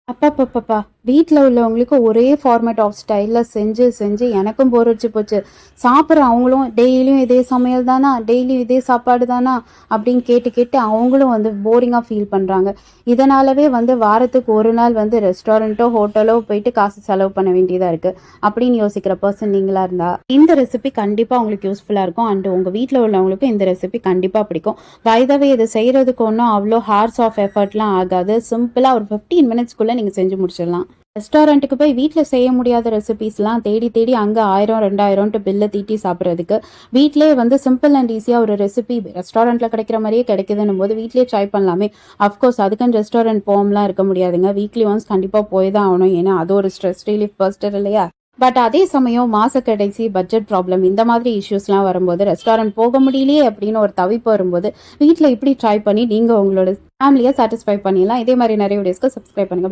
அப்பப்பப்பப்பா! வீட்ல உள்ளவங்களுக்கு ஒரே ஃபார்மேட் ஆஃப் ஸ்டைல்ல செஞ்சு, செஞ்சு எனக்கும் போர் அடிச்சு போச்சு. சாப்பிடுற அவங்களும் டெய்லியும் இதே சமையல் தானா? டெய்லியும் இதே சாப்பாடு தானா? அப்படின்னு கேட்டு, கேட்டு அவங்களும் போரிங்கா ஃபீல் பண்றாங்க. இதனாலவே வாரத்துக்கு 1 நாள் ரெஸ்டாரண்ட்டோ, ஹோட்டலோ போயிட்டு காசு செலவு பண்ண வேண்டியதா இருக்கு. அப்படின்னு யோசிக்கிற பெர்சன் நீங்களா இருந்தா, இந்த ரெசிபி கண்டிப்பா உங்களுக்கு யூஸ்ஃபுல்லா இருக்கும். அண்ட் உங்க வீட்ல உள்ளவங்களுக்கும் இந்த ரெசிபி கண்டிப்பா பிடிக்கும். பை த வே இது செய்றதுக்கு ஒண்ணும் அவ்ளோ ஹார்ஸ் ஆஃப் எஃபர்ட்லாம் ஆகாது. சிம்பிளா ஒரு 15 மினிட்ஸ்க்குள்ள நீங்க செஞ்சு முடிச்சிடலாம். ரெஸ்டாரண்ட்டுக்கு போய் வீட்ல செய்ய முடியாத ரெசிபீஸ்லாம் தேடி தேடி அங்க 1000, 2000ன்ட்டு பில்ல தீட்டி சாப்பிடுறதுக்கு, வீட்லயே சிம்பிள் அண்ட் ஈஸியா ஒரு ரெசிபி ரெஸ்டாரண்ட்ல கிடைக்கிற மாரியே கிடைக்குதுன்னும் போது வீட்லயே ட்ரை பண்ணலாமே! அஃப்கோர்ஸ் அதுக்குன்னு ரெஸ்டாரண்ட் போகாமலாம் இருக்க முடியாதுங்க. வீக்லி ஒன்ஸ் கண்டிப்பா போய் தான் ஆகணும். ஏன்னா அது ஒரு ஸ்ட்ரெஸ் ரிலீஃப் பஸ்டர் இல்லையா? பட் அதே சமயம் மாச கடைசி பட்ஜெட் ப்ராப்ளம் இந்த மாதிரி இஷ்யூஸ்லாம் வரும்போது ரெஸ்டாரண்ட் போக முடியலையே அப்படின்னு ஒரு தவிப்பு வரும்போது வீட்ல இப்படி ட்ரை பண்ணி நீங்க உங்களோட ஃபேமிலியை சாட்டிஸ்ஃபை பண்ணிடலாம். இதே மாதிரி நிறைய வீடியோஸ்க்கு சப்ஸ்கிரைப் பண்ணுங்க.